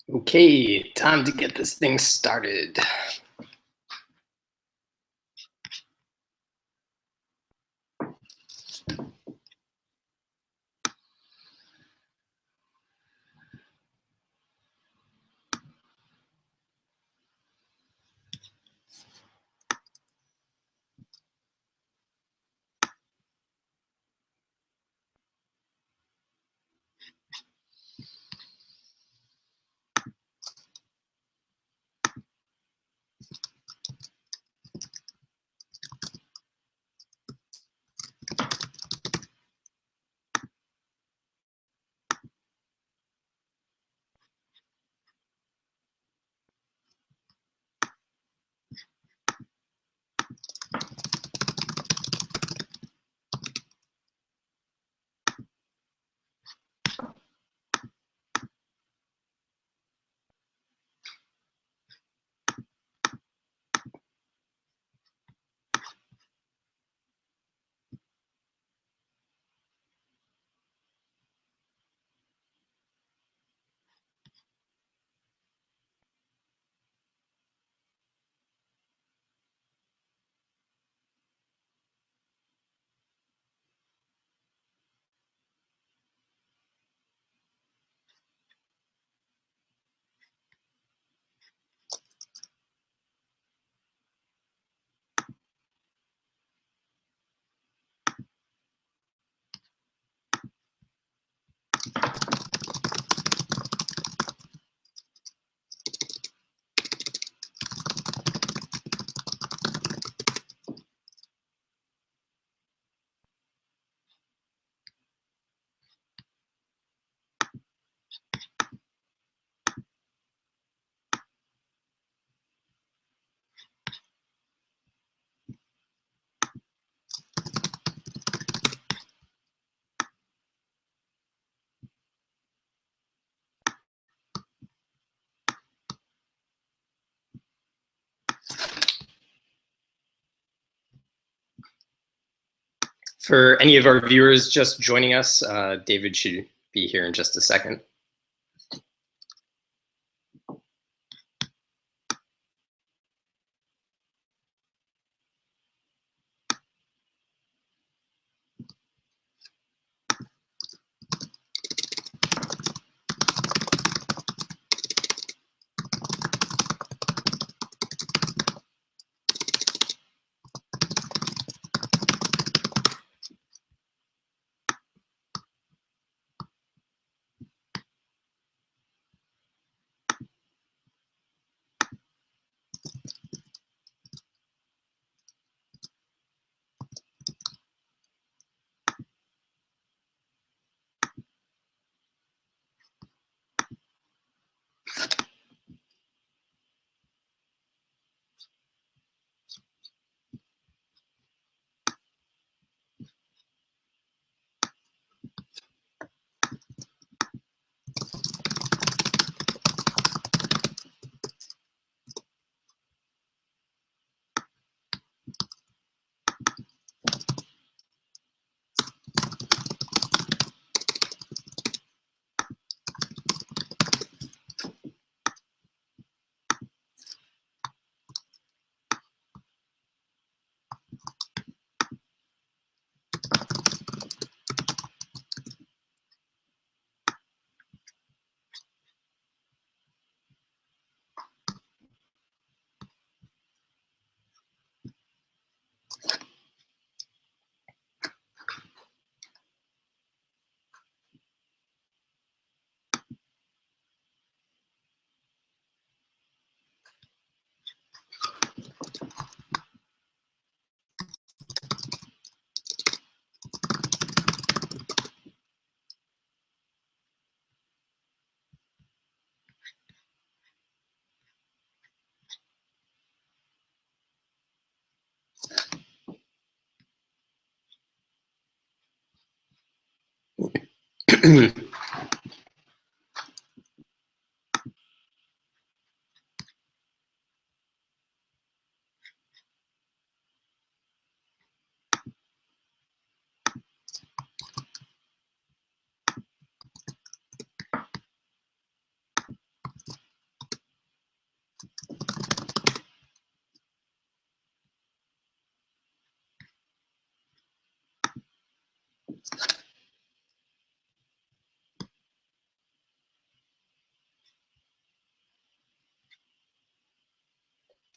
Okay, time to get this thing started. For any of our viewers just joining us, David should be here in just a second.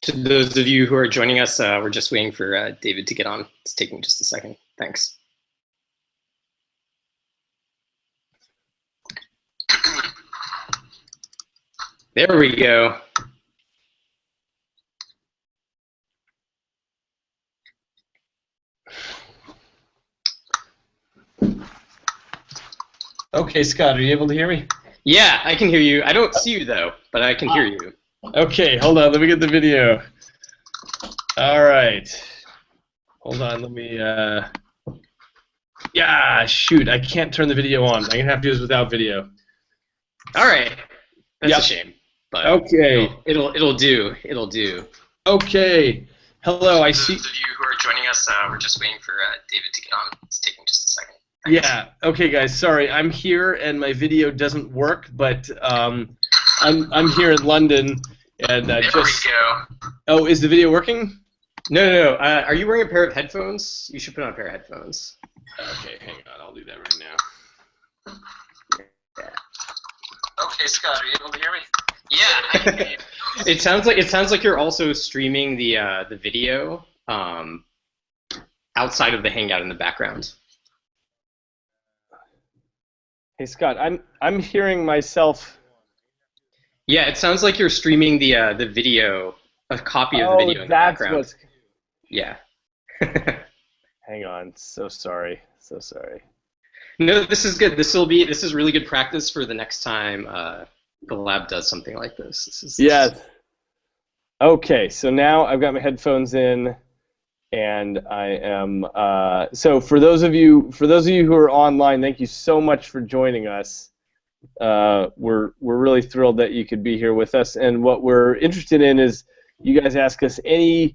To those of you who are joining us, we're just waiting for David to get on. It's taking just a second. Thanks. There we go. Okay, Scott, are you able to hear me? Yeah, I can hear you. I don't see you though, but I can hear you. Okay, hold on. Let me get the video. All right. Hold on. Let me. Yeah, shoot. I can't turn the video on. I'm gonna have to do this without video. All right. That's Yep. a shame. But okay. It'll do. It'll do. Okay. Hello. I see. Those of you who are joining us, we're just waiting for David to get on. It's taking just a second. Thanks. Yeah. Okay, guys. Sorry, I'm here and my video doesn't work, but I'm here in London and there just. we go. Oh, is the video working? No. Are you wearing a pair of headphones? You should put on a pair of headphones. Okay, hang on. I'll do that right now. Yeah. Okay, Scott, are you able to hear me? Yeah, I can hear you. It sounds like you're also streaming the video outside of the Hangout in the background. Hey, Scott, I'm hearing myself. Yeah, it sounds like you're streaming the video, a copy of the video in the background. What's... Yeah. Hang on. So sorry. So sorry. No, this is good. This is really good practice for the next time the lab does something like this. Yes. Okay, so now I've got my headphones in, and I am. So for those of you who are online, thank you so much for joining us. We're really thrilled that you could be here with us, and what we're interested in is you guys ask us any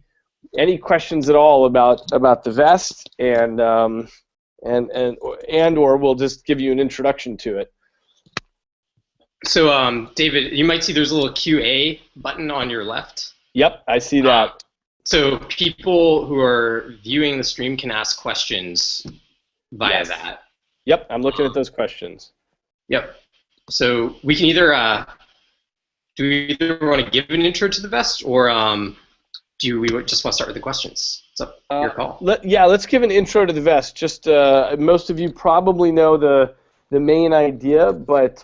questions at all about the V.E.S.T and or we'll just give you an introduction to it. So David, you might see there's a little QA button on your left. Yep, I see that. So people who are viewing the stream can ask questions via that. Yep, I'm looking at those questions. Yep. So we can either do we either want to give an intro to the V.E.S.T or do we just want to start with the questions? It's up your call. Let's give an intro to the V.E.S.T. Just most of you probably know the main idea, but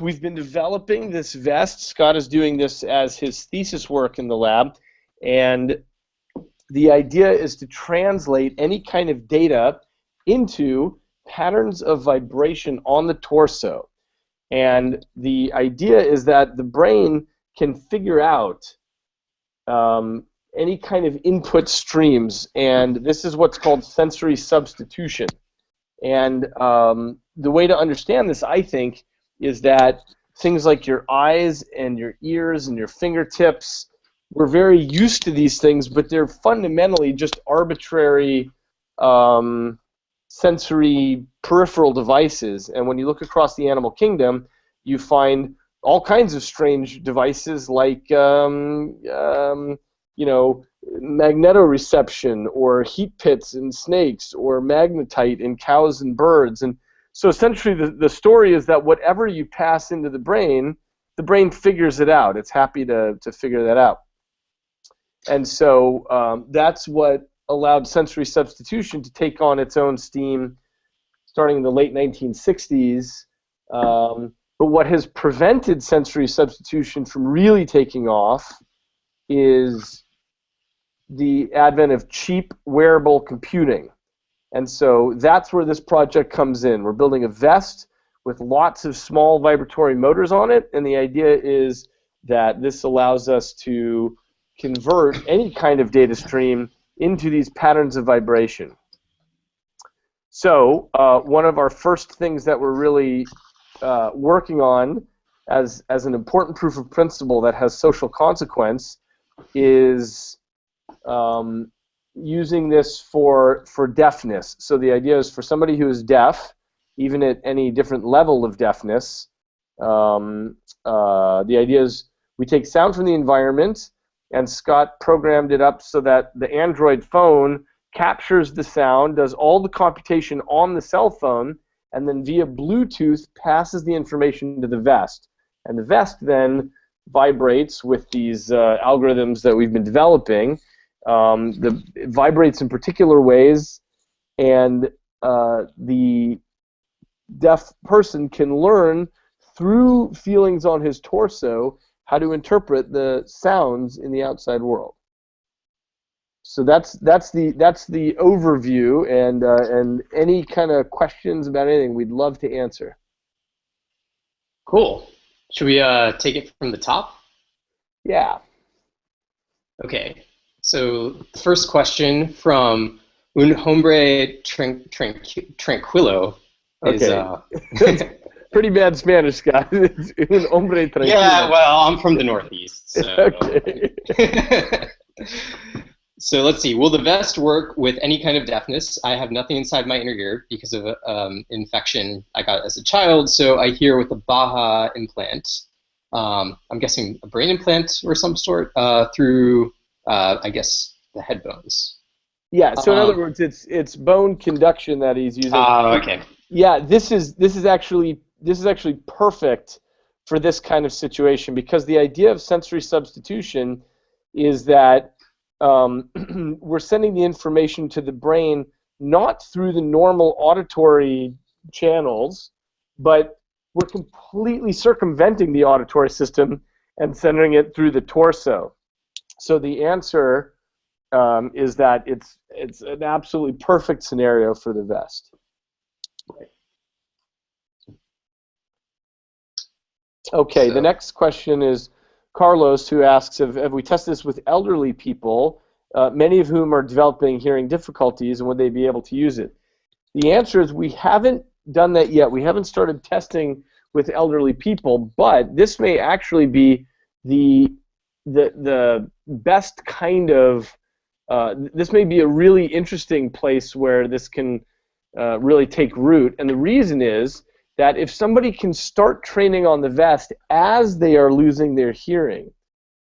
we've been developing this V.E.S.T. Scott is doing this as his thesis work in the lab, and the idea is to translate any kind of data into patterns of vibration on the torso. And the idea is that the brain can figure out any kind of input streams, and this is what's called sensory substitution. And the way to understand this, I think, is that things like your eyes and your ears and your fingertips, we're very used to these things, but they're fundamentally just arbitrary sensory peripheral devices. And when you look across the animal kingdom, you find all kinds of strange devices like magnetoreception or heat pits in snakes or magnetite in cows and birds. And so essentially the story is that whatever you pass into the brain figures it out. It's happy to figure that out. And so that's what allowed sensory substitution to take on its own steam starting in the late 1960s. But what has prevented sensory substitution from really taking off is the advent of cheap wearable computing. And so that's where this project comes in. We're building a V.E.S.T with lots of small vibratory motors on it, and the idea is that this allows us to convert any kind of data stream into these patterns of vibration. So one of our first things that we're really working on as an important proof of principle that has social consequence is using this for deafness. So the idea is for somebody who is deaf, even at any different level of deafness, the idea is we take sound from the environment, and Scott programmed it up so that the Android phone captures the sound, does all the computation on the cell phone, and then via Bluetooth passes the information to the V.E.S.T. And the V.E.S.T then vibrates with these algorithms that we've been developing. It vibrates in particular ways, and the deaf person can learn through feelings on his torso how to interpret the sounds in the outside world. So that's the overview, and any kind of questions about anything, we'd love to answer. Cool. Should we take it from the top? Yeah. Okay. So the first question from Un Hombre Tranquilo is Okay. Pretty bad Spanish, guy. It's un hombre tranquilo. yeah, well, I'm from the Northeast, so. Okay. So let's see. Will the V.E.S.T work with any kind of deafness? I have nothing inside my inner ear because of infection I got as a child, so I hear with a Baja implant. I'm guessing a brain implant or some sort through, I guess, the head bones. Yeah. So in other words, it's bone conduction that he's using. Okay. Yeah. This is actually perfect for this kind of situation, because the idea of sensory substitution is that we're sending the information to the brain not through the normal auditory channels, but we're completely circumventing the auditory system and sending it through the torso. So the answer is that it's an absolutely perfect scenario for the V.E.S.T. Okay, so the next question is Carlos, who asks, have we tested this with elderly people, many of whom are developing hearing difficulties, and would they be able to use it? The answer is we haven't done that yet. We haven't started testing with elderly people, but this may actually be the best kind of, this may be a really interesting place where this can really take root. And the reason is that if somebody can start training on the V.E.S.T as they are losing their hearing,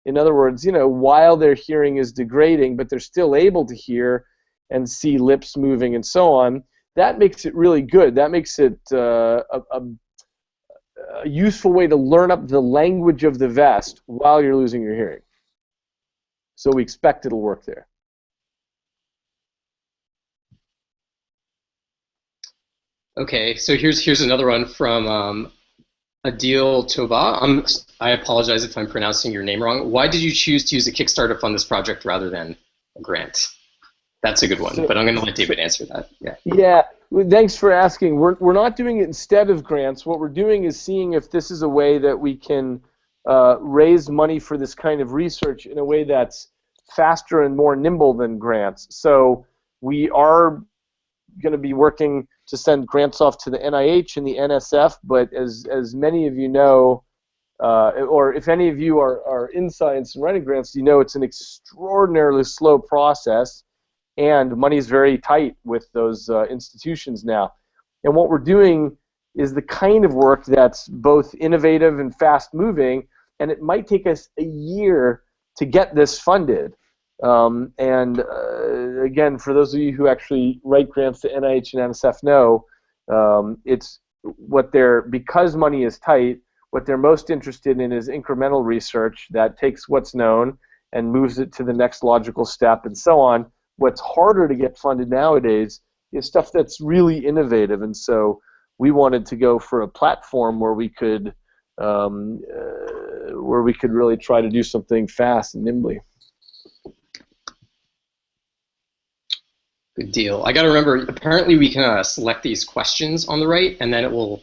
in other words, while their hearing is degrading, but they're still able to hear and see lips moving and so on, that makes it really good. That makes it a useful way to learn up the language of the V.E.S.T while you're losing your hearing. So we expect it'll work there. Okay, so here's another one from Adil Toba. I apologize if I'm pronouncing your name wrong. Why did you choose to use a Kickstarter to fund this project rather than a grant? That's a good one, but I'm going to let David answer that. Yeah. Yeah. Thanks for asking. We're not doing it instead of grants. What we're doing is seeing if this is a way that we can raise money for this kind of research in a way that's faster and more nimble than grants. So we are going to be working to send grants off to the NIH and the NSF, but as many of you know, or if any of you are in science and writing grants, you know it's an extraordinarily slow process, and money is very tight with those institutions now. And what we're doing is the kind of work that's both innovative and fast-moving, and it might take us a year to get this funded. Again, for those of you who actually write grants to NIH and NSF know, it's because money is tight, what they're most interested in is incremental research that takes what's known and moves it to the next logical step and so on. What's harder to get funded nowadays is stuff that's really innovative, and so we wanted to go for a platform where we could really try to do something fast and nimbly. Good deal. I got to remember, apparently we can select these questions on the right, and then it will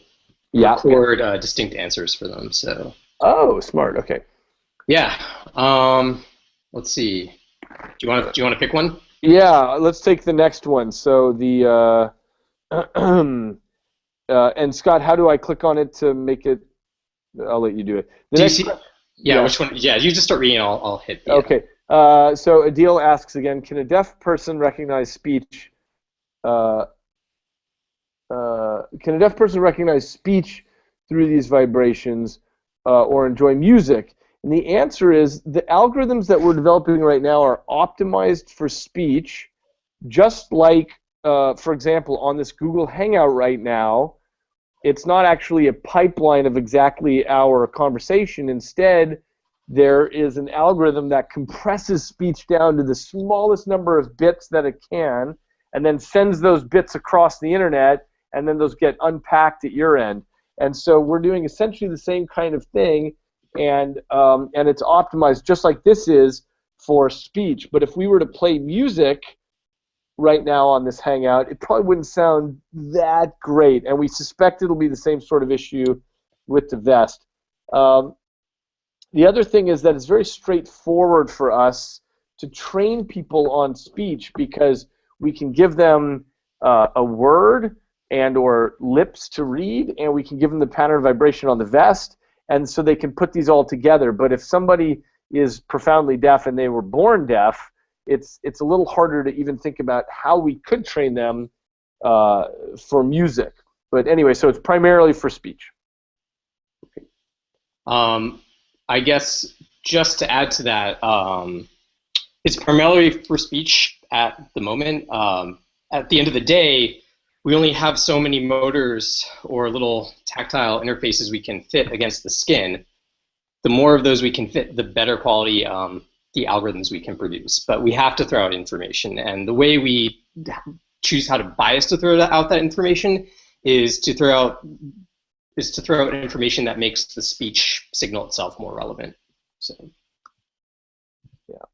record distinct answers for them. So. Oh, smart. Okay. Yeah. Let's see. Do you want to pick one? Yeah. Let's take the next one. So the and Scott, how do I click on it to make it? I'll let you do it. Do you see? Yeah. Which one? Yeah. You just start reading. I'll hit. Yeah. Okay. So Adil asks again, can a deaf person recognize speech? Can a deaf person recognize speech through these vibrations or enjoy music? And the answer is the algorithms that we're developing right now are optimized for speech, just like, for example, on this Google Hangout right now, it's not actually a pipeline of exactly our conversation. Instead, there is an algorithm that compresses speech down to the smallest number of bits that it can, and then sends those bits across the internet, and then those get unpacked at your end. And so we're doing essentially the same kind of thing, and it's optimized just like this is for speech. But if we were to play music right now on this Hangout, it probably wouldn't sound that great, and we suspect it'll be the same sort of issue with the V.E.S.T. The other thing is that it's very straightforward for us to train people on speech because we can give them a word and or lips to read, and we can give them the pattern of vibration on the V.E.S.T, and so they can put these all together. But if somebody is profoundly deaf and they were born deaf, it's a little harder to even think about how we could train them for music. But anyway, so it's primarily for speech. I guess just to add to that, it's primarily for speech at the moment. At the end of the day, we only have so many motors or little tactile interfaces we can fit against the skin. The more of those we can fit, the better quality the algorithms we can produce. But we have to throw out information, and the way we choose how to bias to throw out that information is to throw out information that makes the speech signal itself more relevant. So, yeah.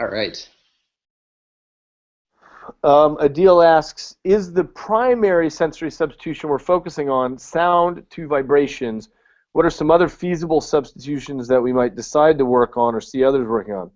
All right. Adil asks, is the primary sensory substitution we're focusing on sound to vibrations? What are some other feasible substitutions that we might decide to work on or see others working on?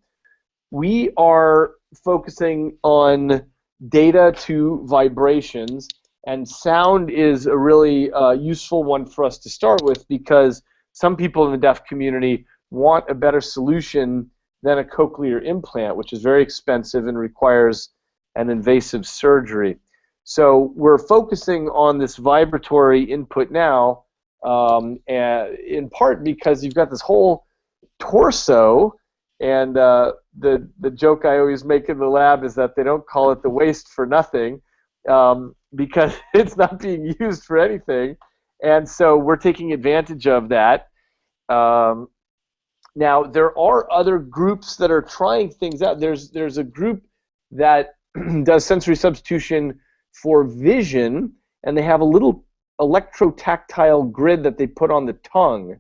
We are focusing on data to vibrations, and sound is a really useful one for us to start with because some people in the deaf community want a better solution than a cochlear implant, which is very expensive and requires an invasive surgery. So we're focusing on this vibratory input now, and in part because you've got this whole torso, and the joke I always make in the lab is that they don't call it the waist for nothing, because it's not being used for anything, and so we're taking advantage of that. Now there are other groups that are trying things out. There's a group that does sensory substitution for vision, and they have a little electrotactile grid that they put on the tongue,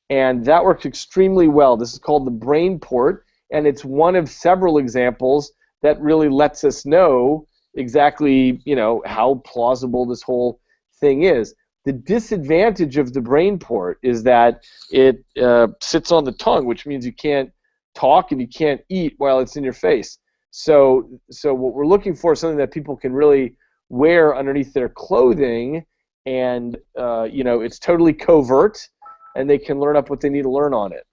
and that works extremely well. This is called the brain port, and it's one of several examples that really lets us know exactly, how plausible this whole thing is. The disadvantage of the brain port is that it sits on the tongue, which means you can't talk and you can't eat while it's in your face. So what we're looking for is something that people can really wear underneath their clothing, and it's totally covert, and they can learn up what they need to learn on it.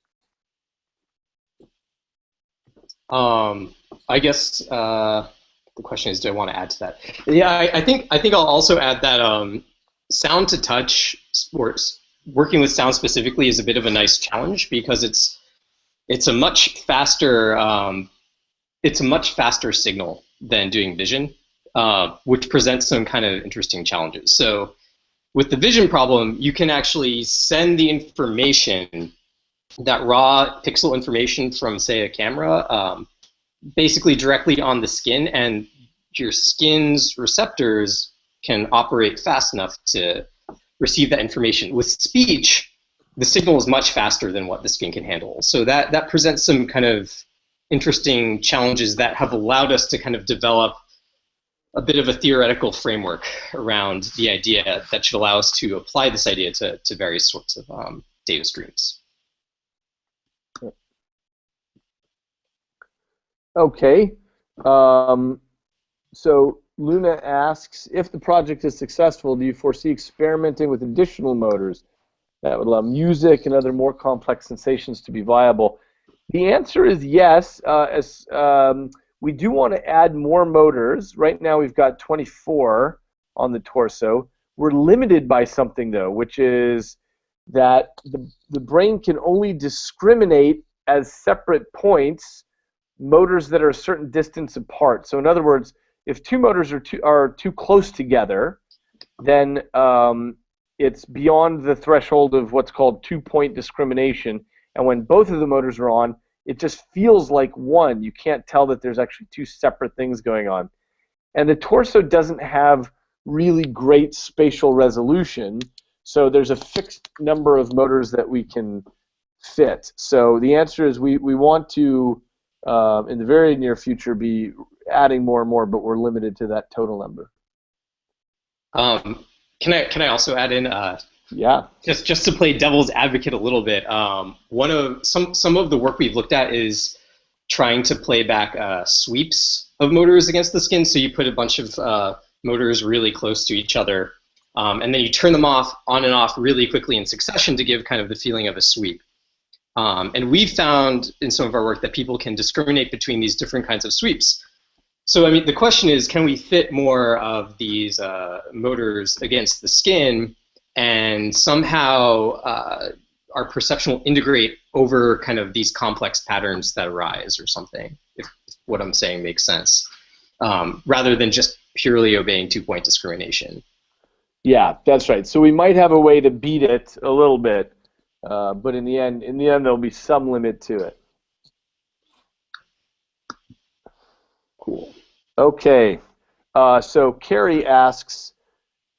I guess the question is, do I want to add to that? Yeah, I think I'll also add that sound to touch sports, working with sound specifically, is a bit of a nice challenge because it's a much faster signal than doing vision, which presents some kind of interesting challenges. So with the vision problem, you can actually send the information, that raw pixel information from, say, a camera, basically directly on the skin, and your skin's receptors can operate fast enough to receive that information. With speech, the signal is much faster than what the skin can handle. So that presents some kind of interesting challenges that have allowed us to kind of develop a bit of a theoretical framework around the idea that should allow us to apply this idea to various sorts of data streams. Okay. So Luna asks, if the project is successful, do you foresee experimenting with additional motors that would allow music and other more complex sensations to be viable? The answer is yes. We do want to add more motors. Right now we've got 24 on the torso. We're limited by something, though, which is that the brain can only discriminate as separate points motors that are a certain distance apart. So in other words, if two motors are too close together, then it's beyond the threshold of what's called two-point discrimination. And when both of the motors are on, it just feels like one. You can't tell that there's actually two separate things going on. And the torso doesn't have really great spatial resolution, so there's a fixed number of motors that we can fit. So the answer is we want to, in the very near future, be adding more and more, but we're limited to that total number. Can I also add in? Yeah. Just to play devil's advocate a little bit. One of some of the work we've looked at is trying to play back sweeps of motors against the skin. So you put a bunch of motors really close to each other, and then you turn them on and off really quickly in succession to give kind of the feeling of a sweep. And we've found in some of our work that people can discriminate between these different kinds of sweeps. So I mean, the question is, can we fit more of these motors against the skin, and somehow our perception will integrate over kind of these complex patterns that arise or something, if what I'm saying makes sense, rather than just purely obeying two-point discrimination. Yeah, that's right. So we might have a way to beat it a little bit, but in the end, there'll be some limit to it. Cool. Okay. So Carrie asks,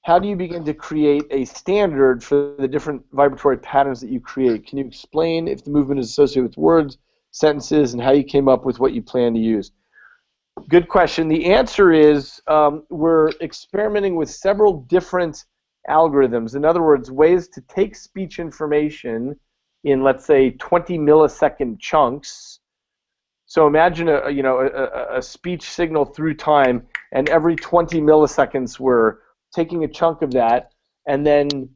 how do you begin to create a standard for the different vibratory patterns that you create? Can you explain if the movement is associated with words, sentences, and how you came up with what you plan to use? Good question. The answer is we're experimenting with several different algorithms. In other words, ways to take speech information in, let's say, 20 millisecond chunks. So imagine a speech signal through time, and every 20 milliseconds we're taking a chunk of that, and then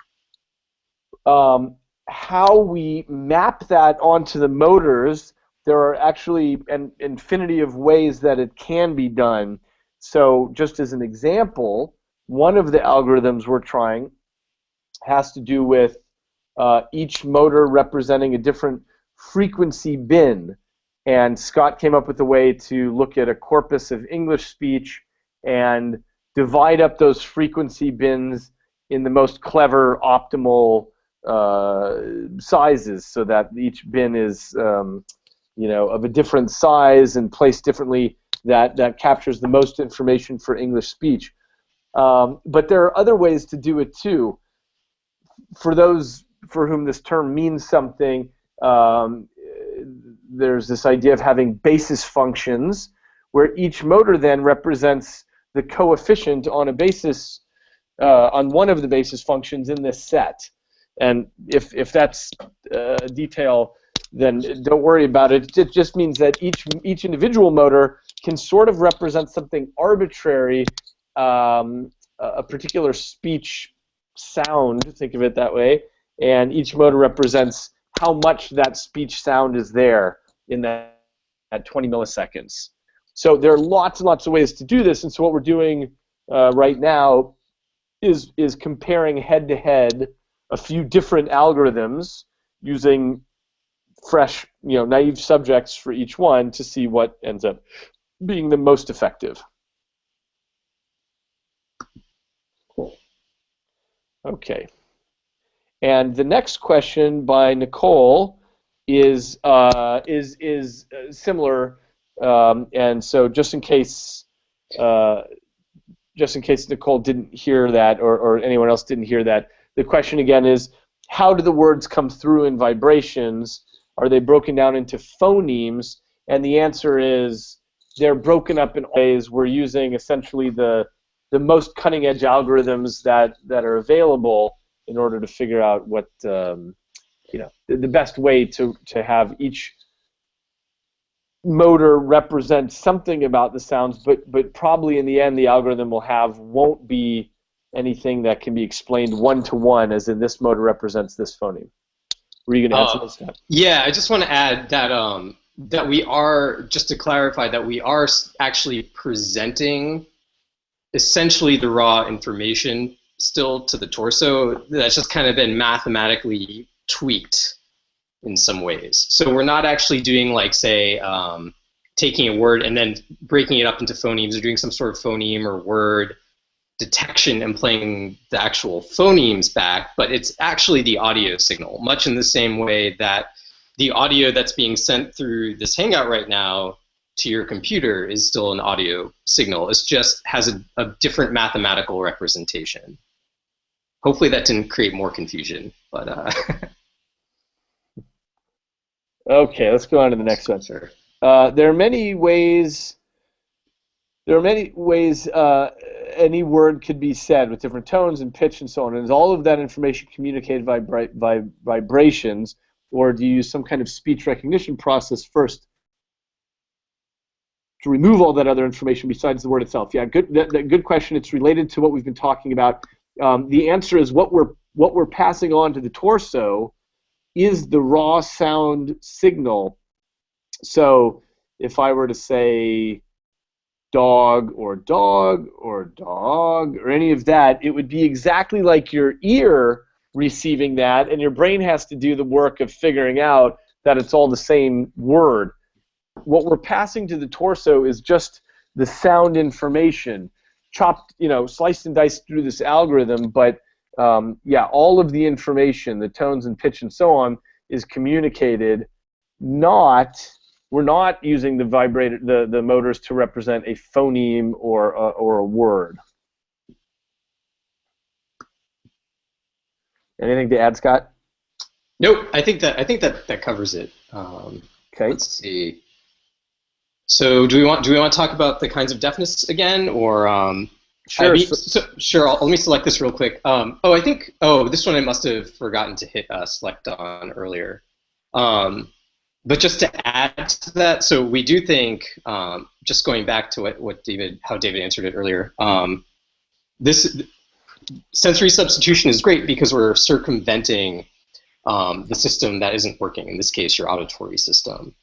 how we map that onto the motors, there are actually an infinity of ways that it can be done. So just as an example, one of the algorithms we're trying has to do with each motor representing a different frequency bin. And Scott came up with a way to look at a corpus of English speech and divide up those frequency bins in the most clever, optimal sizes, so that each bin is of a different size and placed differently, that captures the most information for English speech. But there are other ways to do it too. For those for whom this term means something, there's this idea of having basis functions, where each motor then represents the coefficient on a basis, on one of the basis functions in this set. And if that's detail, then don't worry about it. It just means that each individual motor can sort of represent something arbitrary, a particular speech sound, think of it that way, and each motor represents how much that speech sound is there in that 20 milliseconds. So there are lots and lots of ways to do this, and so what we're doing right now is comparing head-to-head a few different algorithms using fresh, naive subjects for each one to see what ends up being the most effective. Cool. Okay. And the next question by Nicole is similar, and so just in case Nicole didn't hear that, or anyone else didn't hear that, the question again is, how do the words come through in vibrations? Are they broken down into phonemes? And the answer is they're broken up in ways. We're using essentially the most cutting edge algorithms that are available in order to figure out what the best way to have each motor represent something about the sounds, but probably in the end the algorithm won't be anything that can be explained one-to-one, as in this motor represents this phoneme. Were you going to answer this, Scott? Yeah, I just want to add that that we are, just to clarify, that we are actually presenting essentially the raw information still to the torso. That's just kind of been mathematically tweaked in some ways. So we're not actually doing, like, say, taking a word and then breaking it up into phonemes or doing some sort of phoneme or word detection and playing the actual phonemes back, but it's actually the audio signal, much in the same way that the audio that's being sent through this Hangout right now to your computer is still an audio signal. It just has a different mathematical representation. Hopefully that didn't create more confusion, but Okay, let's go on to the next one. sure. There are many ways. Any word could be said with different tones and pitch and so on. And is all of that information communicated by vibrations, or do you use some kind of speech recognition process first to remove all that other information besides the word itself? Yeah, good question. It's related to what we've been talking about. The answer is what we're passing on to the torso is the raw sound signal. So if I were to say dog or dog or dog or any of that, it would be exactly like your ear receiving that, and your brain has to do the work of figuring out that it's all the same word. What we're passing to the torso is just the sound information, chopped, sliced and diced through this algorithm, but yeah, all of the information, the tones and pitch and so on, is communicated. We're not using the vibrator, the motors to represent a phoneme or a word. Anything to add, Scott? Nope. I think that covers it. Okay. Let's see. So do we want to talk about the kinds of deafness again, or sure? Sure. Let me select this real quick. This one I must have forgotten to hit select on earlier. But just to add to that, so we do think, just going back to how David answered it earlier, this sensory substitution is great because we're circumventing the system that isn't working, in this case, your auditory system.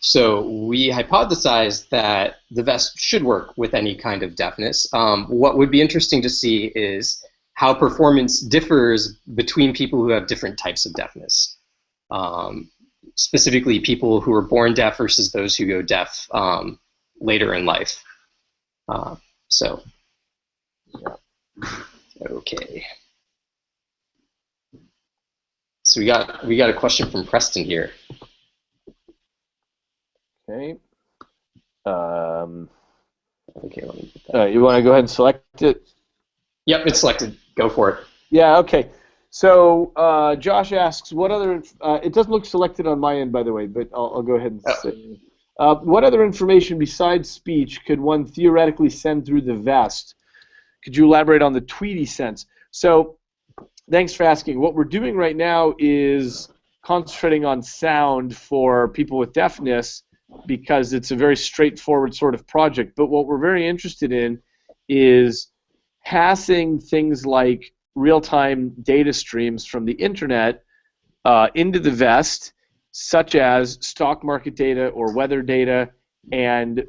So we hypothesized that the V.E.S.T should work with any kind of deafness. What would be interesting to see is how performance differs between people who have different types of deafness. Specifically, people who are born deaf versus those who go deaf later in life. Okay. So we got a question from Preston here. Okay. Okay. Let me put that. You want to go ahead and select it? Yep, it's selected. Go for it. Yeah. Okay. So Josh asks, what other? It doesn't look selected on my end, by the way, but I'll go ahead and say. What other information besides speech could one theoretically send through the V.E.S.T? Could you elaborate on the Tweety sense? So, thanks for asking. What we're doing right now is concentrating on sound for people with deafness because it's a very straightforward sort of project. But what we're very interested in is passing things like real-time data streams from the internet into the V.E.S.T, such as stock market data or weather data, and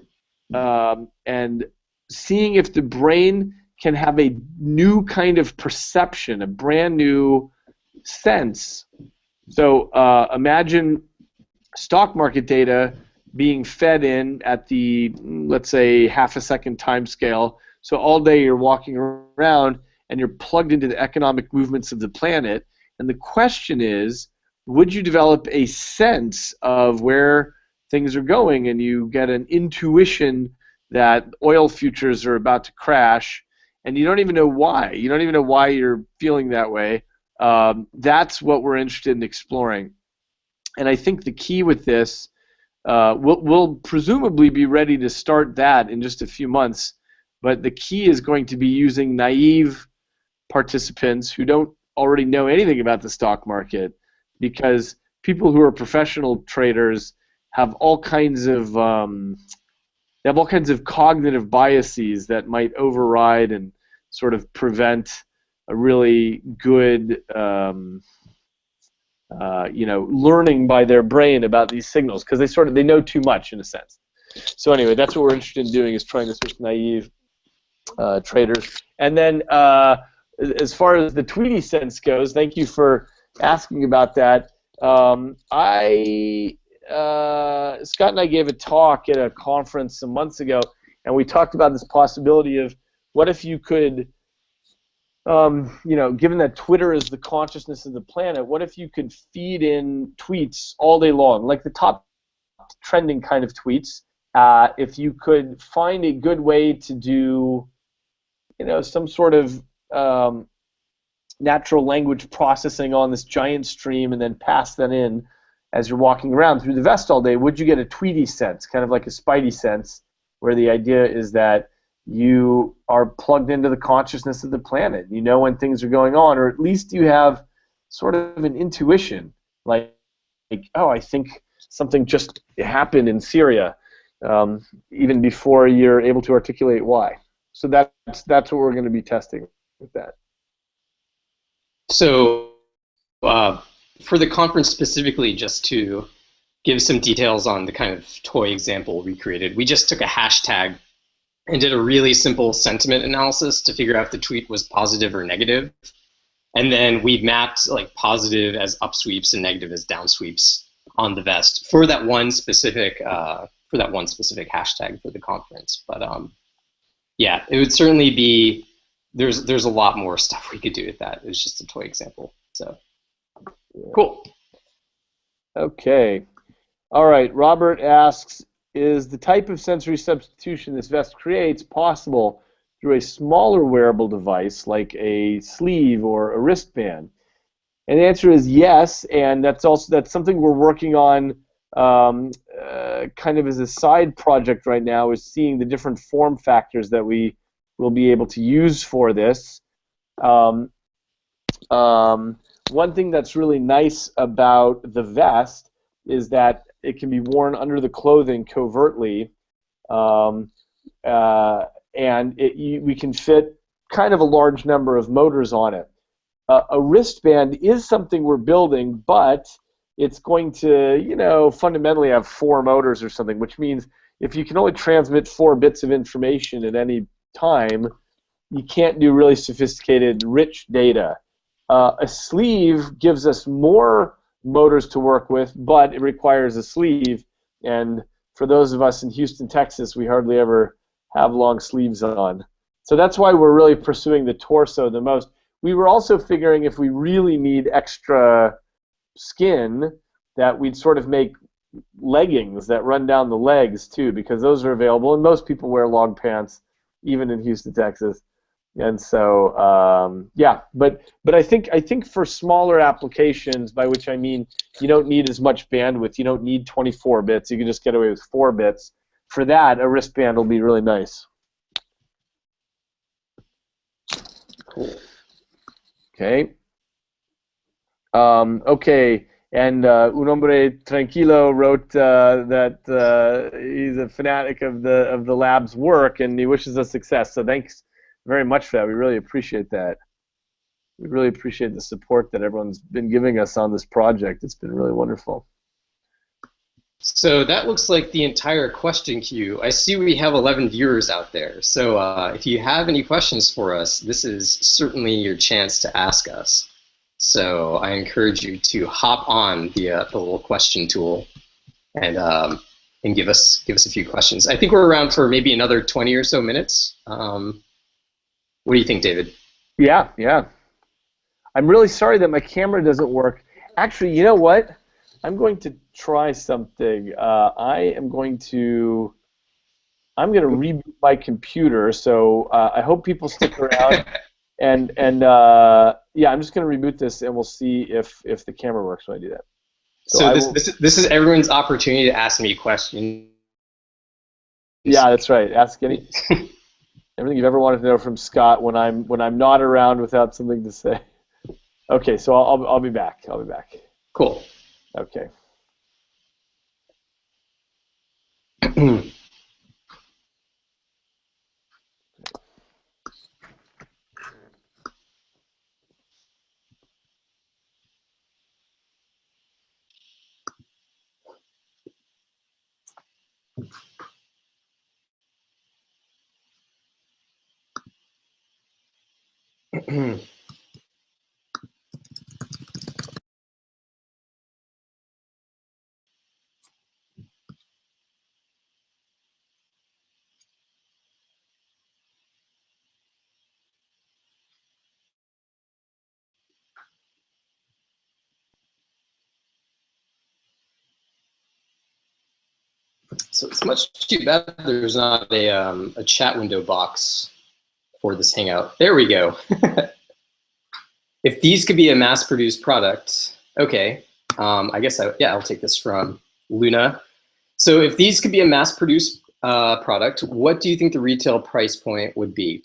seeing if the brain can have a new kind of perception, a brand new sense. So imagine stock market data being fed in at the, let's say, half-a-second time scale. So all day you're walking around and you're plugged into the economic movements of the planet. And the question is, would you develop a sense of where things are going, and you get an intuition that oil futures are about to crash, and you don't even know why. You don't even know why you're feeling that way. That's what we're interested in exploring. And I think the key with this, we'll presumably be ready to start that in just a few months, but the key is going to be using naive participants who don't already know anything about the stock market, because people who are professional traders have all kinds of cognitive biases that might override and sort of prevent a really good learning by their brain about these signals, because they know too much in a sense. So anyway, that's what we're interested in doing, is trying this with naive traders. And then as far as the Tweety sense goes, thank you for asking about that. I Scott and I gave a talk at a conference some months ago, and we talked about this possibility of what if you could, given that Twitter is the consciousness of the planet, what if you could feed in tweets all day long, like the top trending kind of tweets, if you could find a good way to do, some sort of natural language processing on this giant stream and then pass that in as you're walking around through the vest all day, would you get a tweety sense, kind of like a spidey sense, where the idea is that you are plugged into the consciousness of the planet. You know when things are going on, or at least you have sort of an intuition, like oh, I think something just happened in Syria, even before you're able to articulate why. So that's what we're going to be testing with that. So for the conference specifically, just to give some details on the kind of toy example we created, we just took a hashtag and did a really simple sentiment analysis to figure out if the tweet was positive or negative. And then we mapped like positive as upsweeps and negative as downsweeps on the vest for that one specific hashtag for the conference. But yeah, it would certainly be, there's a lot more stuff we could do with that. It was just a toy example. So cool. Okay. All right. Robert asks, is the type of sensory substitution this vest creates possible through a smaller wearable device like a sleeve or a wristband? And the answer is yes, and that's something we're working on kind of as a side project right now, is seeing the different form factors that we will be able to use for this. One thing that's really nice about the vest is that it can be worn under the clothing covertly, and we can fit kind of a large number of motors on it. A wristband is something we're building, but it's going to, fundamentally have 4 motors or something, which means if you can only transmit 4 bits of information at any time, you can't do really sophisticated, rich data. A sleeve gives us more motors to work with, but it requires a sleeve, and for those of us in Houston, Texas, we hardly ever have long sleeves on. So that's why we're really pursuing the torso the most. We were also figuring if we really need extra skin, that we'd sort of make leggings that run down the legs too, because those are available, and most people wear long pants, even in Houston, Texas. And so, yeah, but I think for smaller applications, by which I mean you don't need as much bandwidth, you don't need 24 bits, you can just get away with 4 bits. For that, a wristband will be really nice. Cool. Okay. Okay, and Un Hombre Tranquilo wrote that he's a fanatic of the lab's work, and he wishes us success. So thanks very much for that. We really appreciate that. We really appreciate the support that everyone's been giving us on this project. It's been really wonderful. So that looks like the entire question queue. I see we have 11 viewers out there. So if you have any questions for us, this is certainly your chance to ask us. So I encourage you to hop on the little question tool and give us a few questions. I think we're around for maybe another 20 or so minutes. What do you think, David? Yeah, yeah. I'm really sorry that my camera doesn't work. Actually, you know what? I'm going to try something. I'm going to reboot my computer. So I hope people stick around. and yeah, I'm just going to reboot this, and we'll see if the camera works when I do that. So this is everyone's opportunity to ask me a question. Yeah, that's right. Ask any everything you've ever wanted to know from Scott when I'm not around without something to say. Okay, so I'll be back. I'll be back. Cool. Okay. So it's much too bad there's not a chat window box for this Hangout. There we go. If these could be a mass-produced product, okay. I guess I'll take this from Luna. So if these could be a mass-produced product, what do you think the retail price point would be?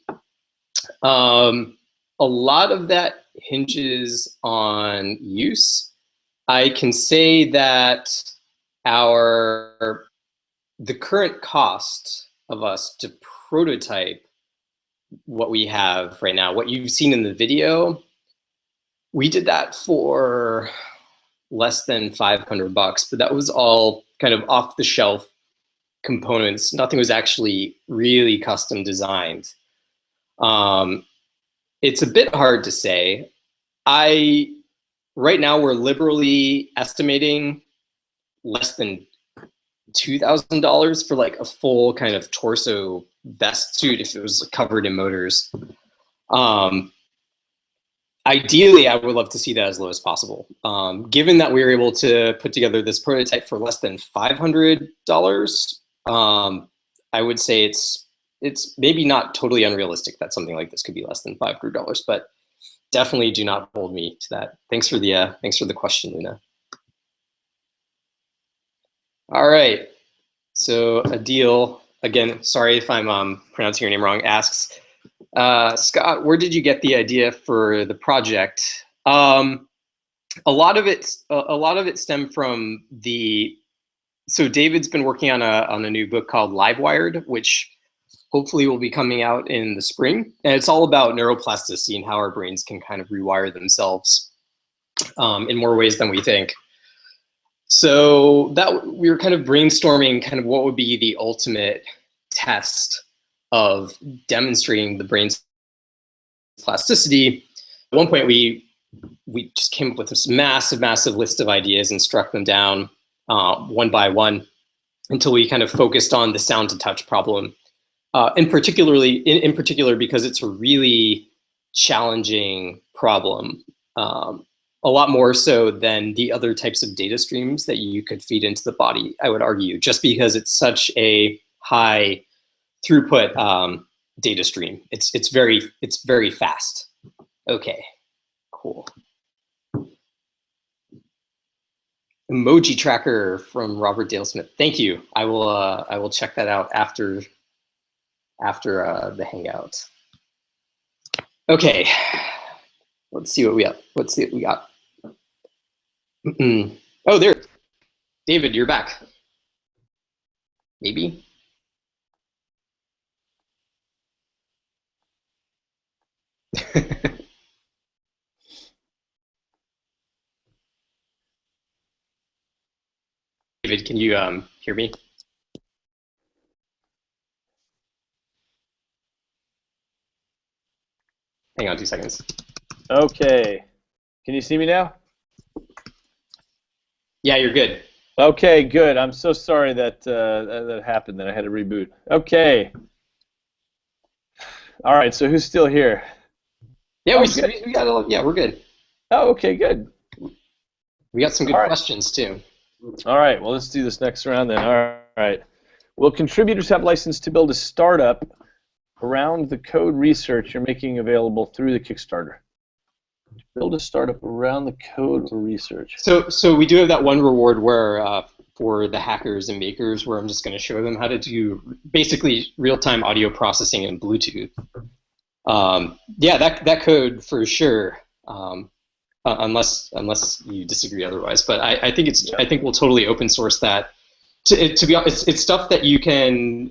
A lot of that hinges on use. I can say that the current cost of us to prototype what we have right now, what you've seen in the video, we did that for less than $500, but that was all kind of off the shelf components. Nothing was actually really custom designed. It's a bit hard to say. Right now we're liberally estimating less than $2,000 for like a full kind of torso vest suit if it was covered in motors. Ideally, I would love to see that as low as possible. Given that we were able to put together this prototype for less than $500, I would say it's maybe not totally unrealistic that something like this could be less than $500, but definitely do not hold me to that. Thanks for the question, Luna. All right. So Adil, again, sorry if I'm pronouncing your name wrong, asks, Scott, where did you get the idea for the project? A lot of it stemmed from so David's been working on a new book called Livewired, which hopefully will be coming out in the spring. And it's all about neuroplasticity and how our brains can kind of rewire themselves in more ways than we think. So that we were kind of brainstorming kind of what would be the ultimate test of demonstrating the brain's plasticity. At one point, we just came up with this massive list of ideas and struck them down one by one until we kind of focused on the sound to touch problem. In particular, because it's a really challenging problem. A lot more so than the other types of data streams that you could feed into the body, I would argue, just because it's such a high throughput data stream. It's very fast. Okay, cool. Emoji tracker from Robert Dale Smith. Thank you. I will check that out after the Hangout. Okay, let's see what we got. Oh, there, David, you're back. Maybe. David, can you hear me? Hang on 2 seconds. Okay. Can you see me now? Yeah, you're good. Okay, good. I'm so sorry that that happened, that I had to reboot. Okay. All right, so who's still here? Yeah, we got yeah, we're good. Oh, okay, good. We got some good questions too. All right, well, let's do this next round then. All right. Will contributors have license to build a startup around the code research you're making available through the Kickstarter? Build a startup around the code or research. So we do have that one reward where for the hackers and makers, where I'm just going to show them how to do basically real-time audio processing in Bluetooth. Yeah, that code for sure. Unless you disagree otherwise, but I think we'll totally open source that. To be honest, it's stuff that you can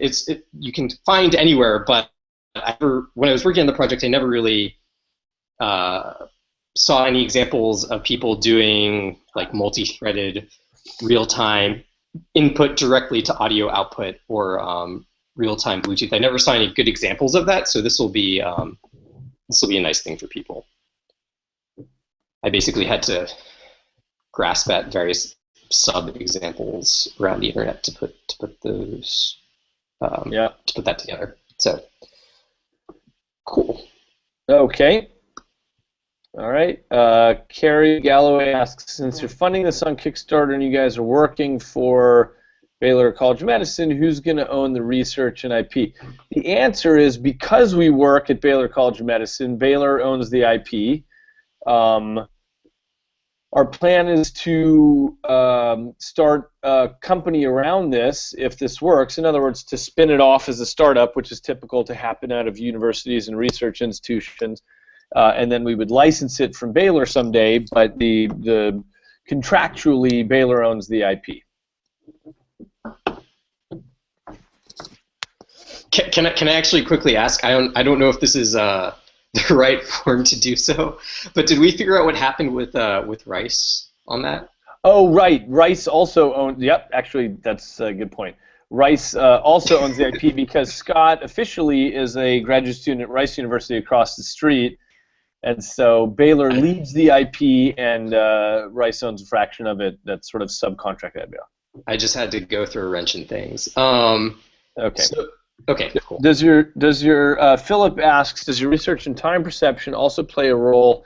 find anywhere. But when I was working on the project, I never really saw any examples of people doing like multi-threaded real-time input directly to audio output or real-time Bluetooth. I never saw any good examples of that, so this will be a nice thing for people. I basically had to grasp at various sub-examples around the internet to put those to put that together. So cool. Okay. All right. Carrie Galloway asks, since you're funding this on Kickstarter and you guys are working for Baylor College of Medicine, who's going to own the research and IP? The answer is because we work at Baylor College of Medicine, Baylor owns the IP. Our plan is to start a company around this if this works. In other words, to spin it off as a startup, which is typical to happen out of universities and research institutions. And then we would license it from Baylor someday, but the contractually, Baylor owns the IP. Can I actually quickly ask? I don't know if this is the right form to do so, but did we figure out what happened with Rice on that? Oh, right. Rice also owns. Yep, actually, that's a good point. Rice also owns the IP because Scott officially is a graduate student at Rice University across the street, and so Baylor leads the IP, and Rice owns a fraction of it. That's sort of subcontracted. I just had to go through a wrench in things. Okay. Okay, cool. Does your Philip asks, does your research in time perception also play a role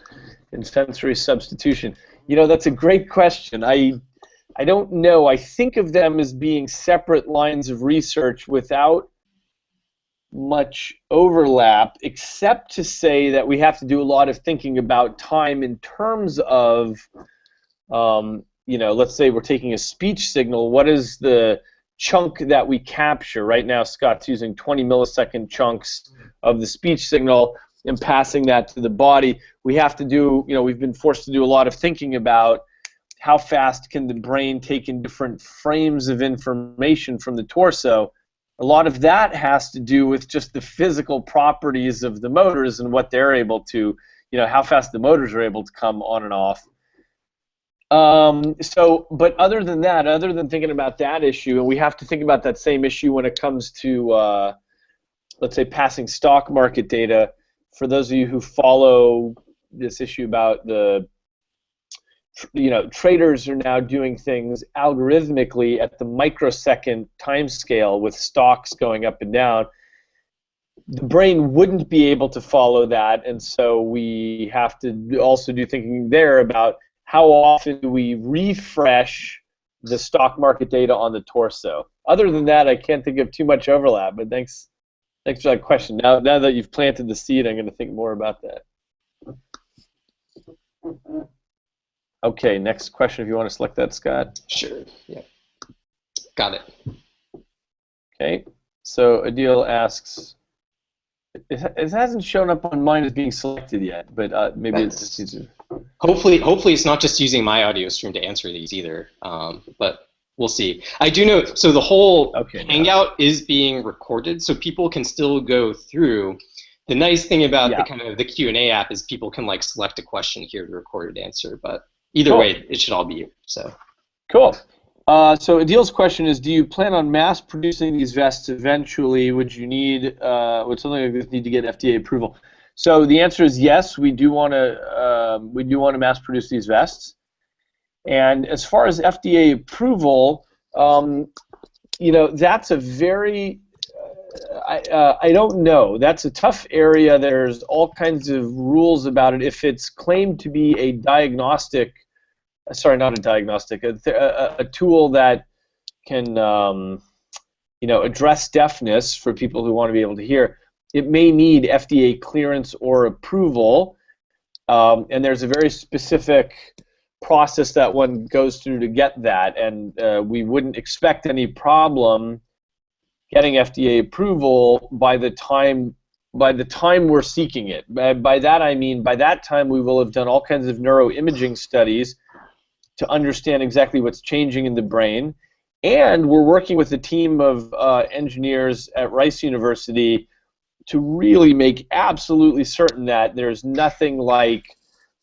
in sensory substitution? You know, that's a great question. I don't know. I think of them as being separate lines of research without much overlap, except to say that we have to do a lot of thinking about time in terms of, you know, let's say we're taking a speech signal. What is the chunk that we capture? Right now, Scott's using 20 millisecond chunks of the speech signal and passing that to the body. We have to do, you know, we've been forced to do a lot of thinking about how fast can the brain take in different frames of information from the torso. A lot of that has to do with just the physical properties of the motors and what they're able to, you know, how fast the motors are able to come on and off. But other than that, other than thinking about that issue, and we have to think about that same issue when it comes to, let's say, passing stock market data. For those of you who follow this issue about the, you know, traders are now doing things algorithmically at the microsecond time scale with stocks going up and down. The brain wouldn't be able to follow that, and so we have to also do thinking there about how often do we refresh the stock market data on the torso. Other than that, I can't think of too much overlap, but thanks for that question. Now that you've planted the seed, I'm going to think more about that. Okay, next question if you want to select that, Scott. Sure, yeah. Got it. Okay, so Adil asks, it hasn't shown up on mine as being selected yet, but maybe it's just easier. Hopefully it's not just using my audio stream to answer these either, but we'll see. I do know, so the whole Hangout is being recorded, so people can still go through. The nice thing about the kind of the Q&A app is people can like select a question here to recorded answer, but either way, it should all be you. So cool. So Adil's question is, do you plan on mass producing these vests eventually? Would you need, would something like this need to get FDA approval? So the answer is yes. We do want to mass produce these vests. And as far as FDA approval, you know, that's a very I don't know. That's a tough area. There's all kinds of rules about it. If it's claimed to be a diagnostic, sorry, not a diagnostic, a tool that can, you know, address deafness for people who want to be able to hear, it may need FDA clearance or approval, and there's a very specific process that one goes through to get that, and we wouldn't expect any problem getting FDA approval by the time we're seeking it. By that I mean by that time we will have done all kinds of neuroimaging studies to understand exactly what's changing in the brain, and we're working with a team of engineers at Rice University to really make absolutely certain that there's nothing like,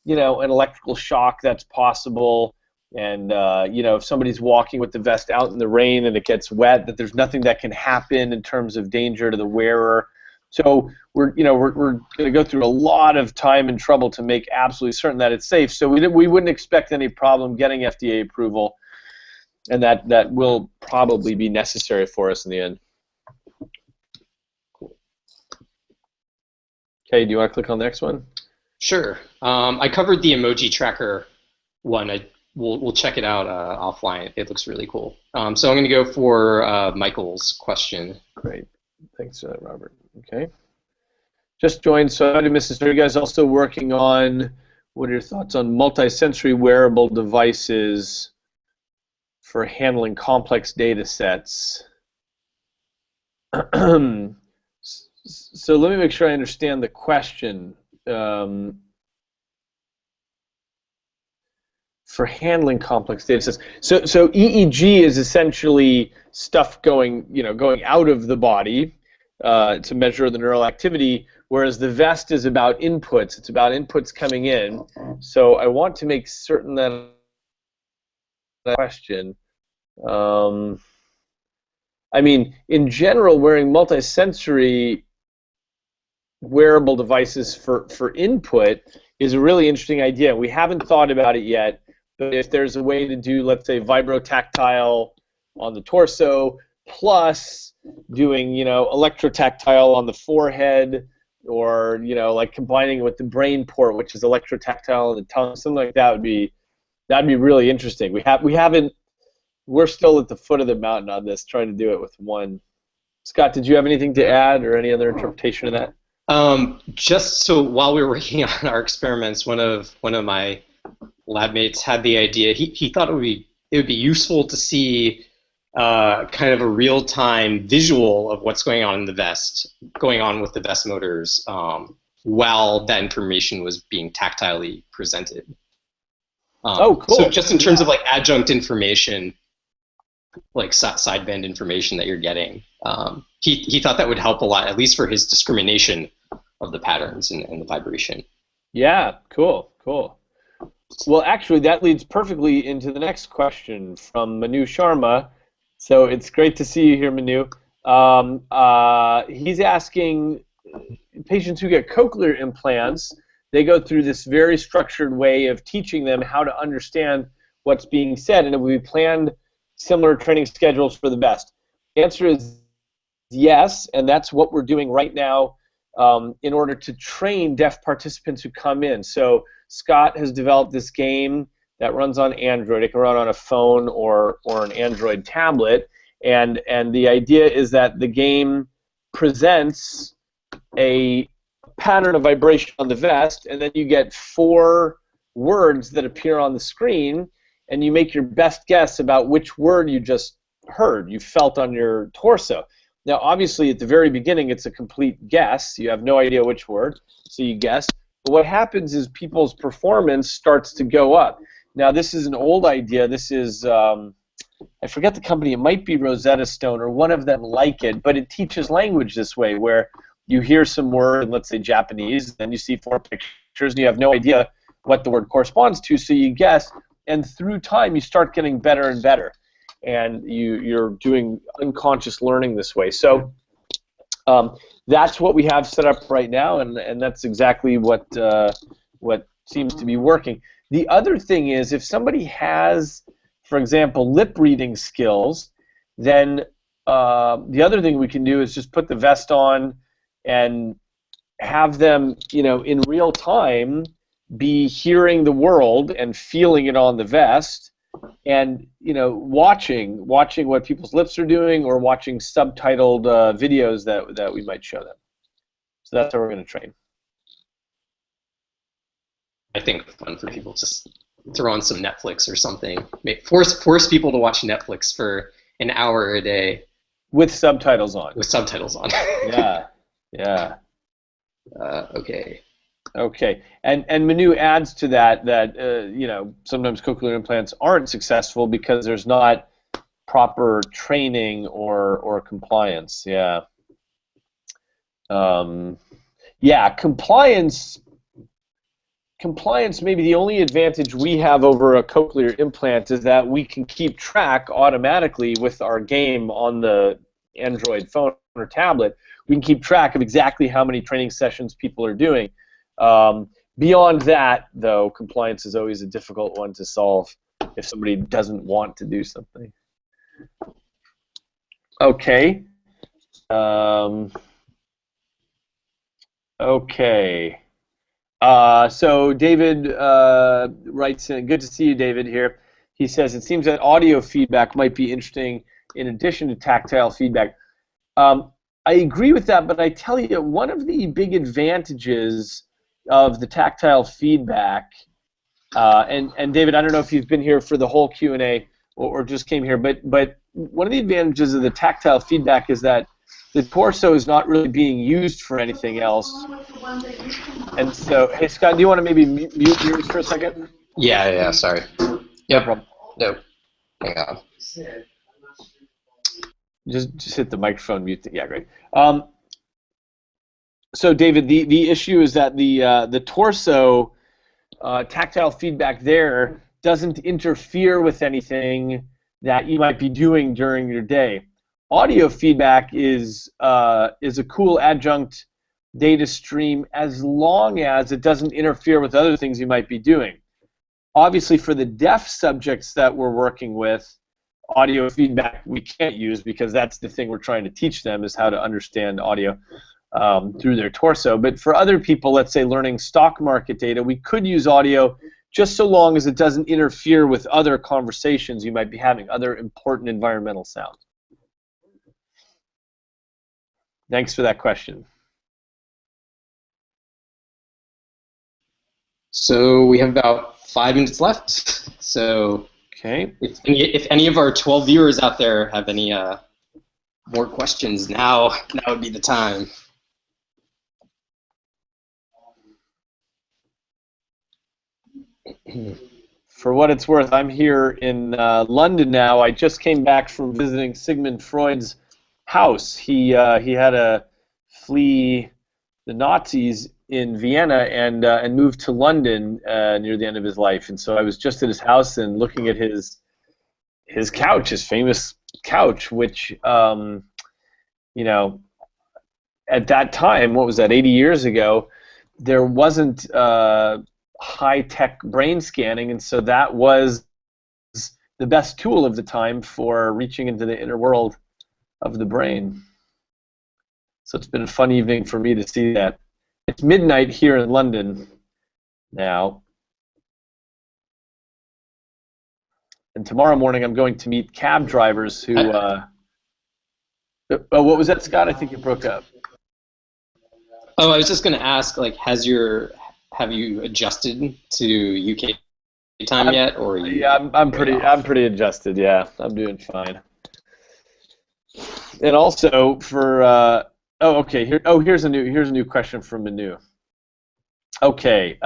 you know, an electrical shock that's possible. And you know, if somebody's walking with the vest out in the rain and it gets wet, that there's nothing that can happen in terms of danger to the wearer. So we're going to go through a lot of time and trouble to make absolutely certain that it's safe. So we wouldn't expect any problem getting FDA approval, and that will probably be necessary for us in the end. Cool. Okay, do you want to click on the next one? Sure. I covered the emoji tracker one. we'll check it out offline. It looks really cool. So I'm going to go for Michael's question. Great. Thanks, Robert. Okay. Just joined, so I didn't miss this. Are you guys also working on, what are your thoughts on multi-sensory wearable devices for handling complex data sets? So let me make sure I understand the question. For handling complex data sets. So EEG is essentially stuff going out of the body to measure the neural activity, whereas the V.E.S.T is about inputs. It's about inputs coming in. So I want to make certain that question. I mean, in general, wearing multisensory wearable devices for input is a really interesting idea. We haven't thought about it yet. But if there's a way to do, let's say, vibrotactile on the torso, plus doing, electrotactile on the forehead, or, like combining it with the brain port, which is electrotactile on the tongue, something like that that'd be really interesting. We're still at the foot of the mountain on this, trying to do it with one. Scott, did you have anything to add or any other interpretation of that? Just so while we were working on our experiments, one of my lab mates had the idea. He thought it would be useful to see kind of a real-time visual of what's going on in the V.E.S.T, going on with the V.E.S.T motors while that information was being tactilely presented. Oh, cool. So just in terms of like adjunct information, like sideband information that you're getting, he thought that would help a lot, at least for his discrimination of the patterns and the vibration. Yeah, cool. Well, actually, that leads perfectly into the next question from Manu Sharma. So it's great to see you here, Manu. He's asking, patients who get cochlear implants, they go through this very structured way of teaching them how to understand what's being said, and we planned similar training schedules for the V.E.S.T. The answer is yes, and that's what we're doing right now in order to train deaf participants who come in. So Scott has developed this game that runs on Android. It can run on a phone or an Android tablet, and the idea is that the game presents a pattern of vibration on the V.E.S.T, and then you get 4 words that appear on the screen, and you make your best guess about which word you just heard, you felt on your torso. Now, obviously, at the very beginning, it's a complete guess. You have no idea which word, so you guess. But what happens is people's performance starts to go up. Now, this is an old idea. This is, I forget the company. It might be Rosetta Stone or one of them like it, but it teaches language this way, where you hear some word, let's say Japanese, then you see 4 pictures, and you have no idea what the word corresponds to, so you guess, and through time, you start getting better and better. And you're doing unconscious learning this way. So that's what we have set up right now, and that's exactly what seems to be working. The other thing is, if somebody has, for example, lip reading skills, then the other thing we can do is just put the V.E.S.T on and have them, in real time, be hearing the world and feeling it on the V.E.S.T, and watching what people's lips are doing, or watching subtitled videos that we might show them. So that's how we're going to train. I think it's fun for people to just throw on some Netflix or something. Force people to watch Netflix for an hour a day with subtitles on. Yeah. Okay. Okay, and Manu adds to that sometimes cochlear implants aren't successful because there's not proper training or compliance. Yeah. Compliance maybe the only advantage we have over a cochlear implant is that we can keep track automatically with our game on the Android phone or tablet. We can keep track of exactly how many training sessions people are doing. Beyond that, though, compliance is always a difficult one to solve if somebody doesn't want to do something. Okay. So David writes in, good to see you, David, here. he says it seems that audio feedback might be interesting in addition to tactile feedback. I agree with that, but I tell you, one of the big advantages of the tactile feedback, and David, I don't know if you've been here for the whole Q&A or just came here, but one of the advantages of the tactile feedback is that the torso is not really being used for anything else. And so, hey Scott, do you want to maybe mute yours for a second? Yeah, sorry. No Yep. problem. No. Hang on. Just hit the microphone mute. Yeah, great. So David, the issue is that the torso tactile feedback there doesn't interfere with anything that you might be doing during your day. Audio feedback is a cool adjunct data stream as long as it doesn't interfere with other things you might be doing. Obviously, for the deaf subjects that we're working with, audio feedback we can't use because that's the thing we're trying to teach them, is how to understand audio through their torso. But for other people, let's say learning stock market data, we could use audio just so long as it doesn't interfere with other conversations you might be having, other important environmental sounds. Thanks for that question. So we have about 5 minutes left. So okay, if any of our 12 viewers out there have any more questions, now would be the time. For what it's worth, I'm here in London now. I just came back from visiting Sigmund Freud's house. He had to flee the Nazis in Vienna and moved to London near the end of his life. And so I was just at his house and looking at his couch, his famous couch, which you know, at that time, what was that, 80 years ago, there wasn't high-tech brain scanning, and so that was the best tool of the time for reaching into the inner world of the brain. So it's been a fun evening for me to see that. It's midnight here in London now, and tomorrow morning I'm going to meet cab drivers who oh, what was that, Scott? I think you broke up. Oh, I was just going to ask, like, have you adjusted to UK time yet, or yeah, I'm pretty adjusted. Yeah, I'm doing fine. And also for oh, okay, here's a new question from Manu. Okay,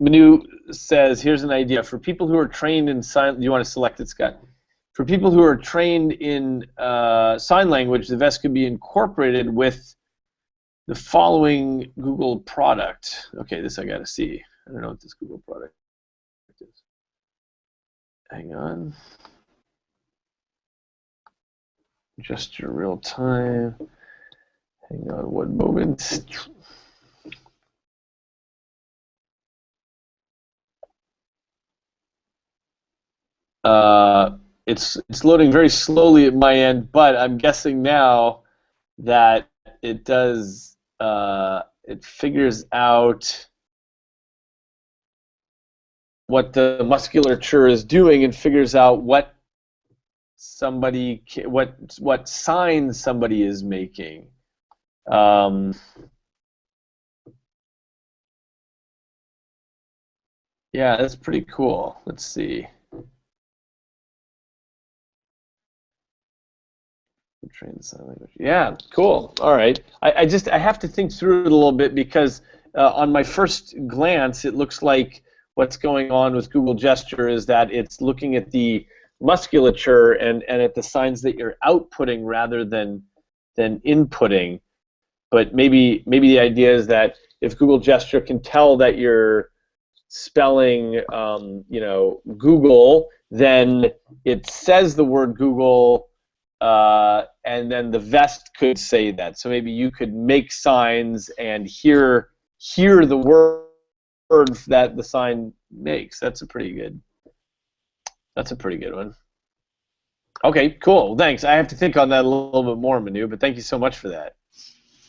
Manu says, here's an idea for people who are trained in sign. Do you want to select it, Scott? For people who are trained in sign language, the V.E.S.T could be incorporated with the following Google product. Okay, this I gotta see. I don't know what this Google product is. Hang on. Just your real time. Hang on one moment. It's loading very slowly at my end, but I'm guessing now that it does. It figures out what the musculature is doing and figures out what signs somebody is making. Yeah, that's pretty cool. Let's see. Train sign language. Yeah, cool. All right. I have to think through it a little bit because on my first glance, it looks like what's going on with Google Gesture is that it's looking at the musculature and at the signs that you're outputting rather than inputting. But maybe the idea is that if Google Gesture can tell that you're spelling, Google, then it says the word Google. And then the V.E.S.T could say that. So maybe you could make signs and hear the word that the sign makes. That's a pretty good one. Okay, cool. Thanks. I have to think on that a little bit more, Manu, but thank you so much for that.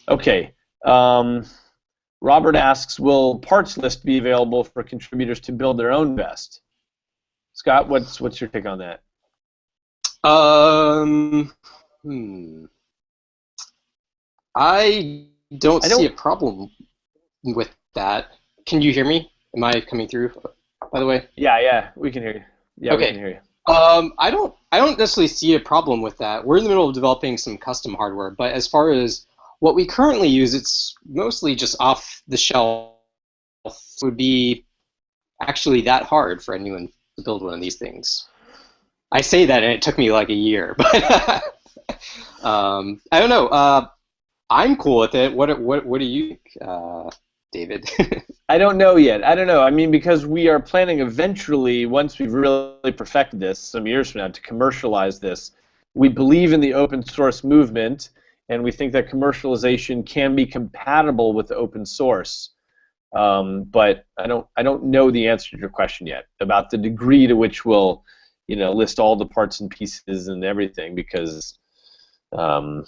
Okay. Robert asks, will parts list be available for contributors to build their own V.E.S.T? Scott, what's your take on that? Um, hmm. I don't I see a don't. problem with that. Can you hear me? Am I coming through, by the way? Yeah, yeah, we can hear you. Yeah, we can Okay. hear you. I don't necessarily see a problem with that. We're in the middle of developing some custom hardware, but as far as what we currently use, it's mostly just off the shelf. It would be actually that hard for anyone to build one of these things. I say that, and it took me like a year, but I don't know. I'm cool with it. What do you think, David? I don't know yet. I don't know. I mean, because we are planning eventually, once we've really perfected this some years from now, to commercialize this. We believe in the open source movement, and we think that commercialization can be compatible with open source. But I don't know the answer to your question yet about the degree to which we'll, list all the parts and pieces and everything, because um,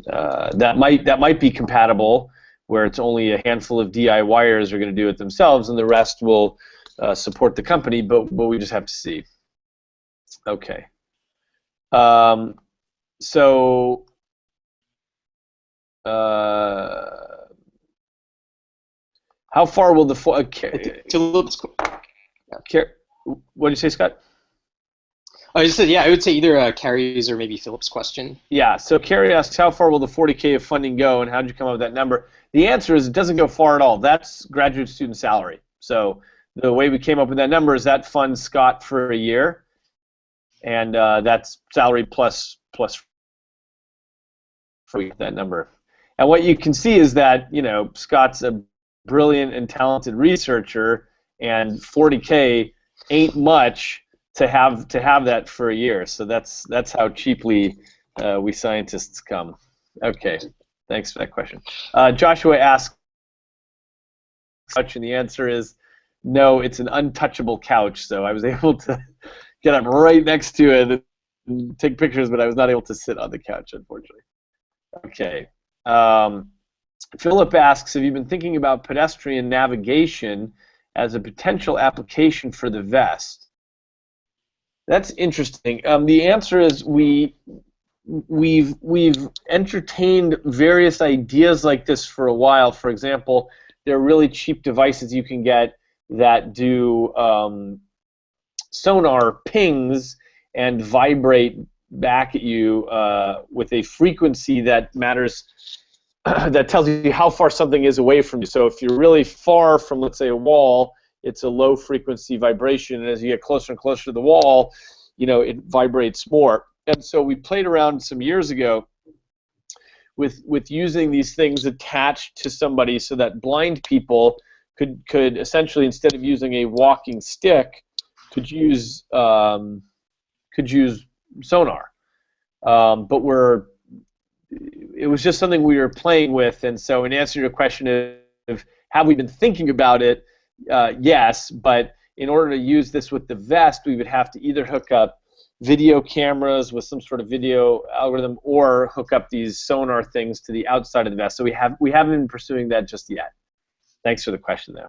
that might be compatible, where it's only a handful of DIYers are going to do it themselves, and the rest will support the company. But we just have to see. Okay. Um, so. How far will the Phillips. what did you say, Scott? I just said, yeah, I would say either Carrie's or maybe Philip's question. Yeah, so Carrie asks, how far will the 40K of funding go, and how did you come up with that number? The answer is it doesn't go far at all. That's graduate student salary. So the way we came up with that number is that funds Scott for a year, and that's salary plus for that number. And what you can see is that, Scott's a brilliant and talented researcher, and 40K ain't much to have that for a year. So that's how cheaply we scientists come. Okay, thanks for that question. Joshua asks, and the answer is no. It's an untouchable couch, so I was able to get up right next to it and take pictures, but I was not able to sit on the couch, unfortunately. Okay. Philip asks, have you been thinking about pedestrian navigation as a potential application for the V.E.S.T? That's interesting. The answer is we've entertained various ideas like this for a while. For example, there are really cheap devices you can get that do sonar pings and vibrate back at you with a frequency that matters, that tells you how far something is away from you. So if you're really far from, let's say, a wall, it's a low frequency vibration, and as you get closer and closer to the wall, it vibrates more. And so we played around some years ago with using these things attached to somebody so that blind people could essentially, instead of using a walking stick, could use sonar. But it was just something we were playing with, and so in answer to your question of have we been thinking about it, yes, but in order to use this with the V.E.S.T, we would have to either hook up video cameras with some sort of video algorithm or hook up these sonar things to the outside of the V.E.S.T. So we haven't been pursuing that just yet. Thanks for the question, though.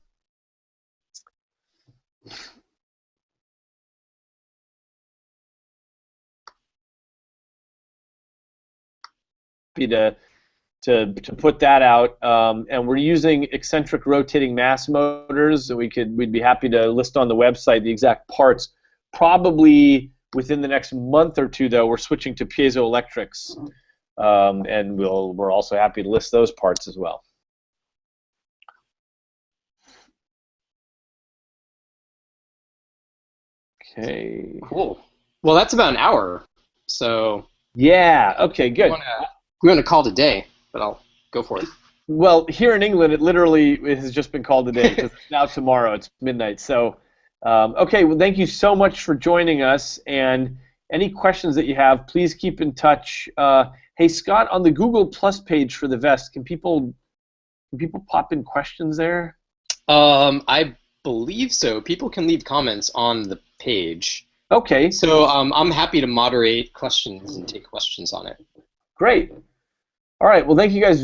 To put that out, and we're using eccentric rotating mass motors. So we'd be happy to list on the website the exact parts. Probably within the next month or two, though, we're switching to piezoelectrics, and we're also happy to list those parts as well. Okay. Cool. Well, that's about an hour. So yeah. Okay. Good. We want to call it a day, but I'll go for it. Well, here in England, it has just been called a day because it's now tomorrow. It's midnight. So, okay. Well, thank you so much for joining us. And any questions that you have, please keep in touch. Hey, Scott, on the Google Plus page for the V.E.S.T, can people pop in questions there? I believe so. People can leave comments on the page. Okay. So I'm happy to moderate questions and take questions on it. Great. All right. Well, thank you guys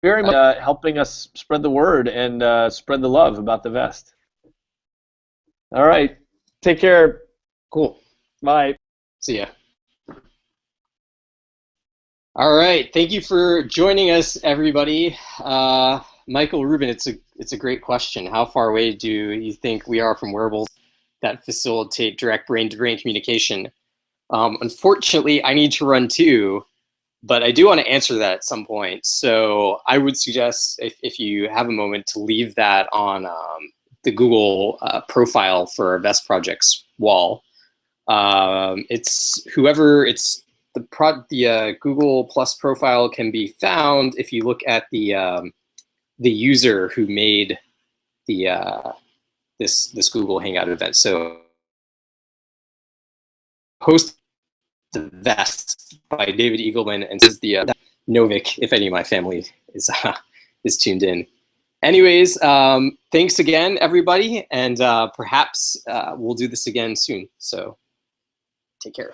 very much for helping us spread the word and spread the love about the V.E.S.T. All right. Take care. Cool. Bye. See ya. All right. Thank you for joining us, everybody. Michael Rubin, it's a great question. How far away do you think we are from wearables that facilitate direct brain-to-brain communication? Unfortunately, I need to run too, but I do want to answer that at some point. So I would suggest, if you have a moment, to leave that on the Google profile for our V.E.S.T projects wall. It's whoever it's the Google Plus profile can be found if you look at the user who made the this Google Hangout event. So host the V.E.S.T by David Eagleman, and this is the Novich, if any of my family is tuned in. Anyways, thanks again, everybody, and perhaps we'll do this again soon. So take care.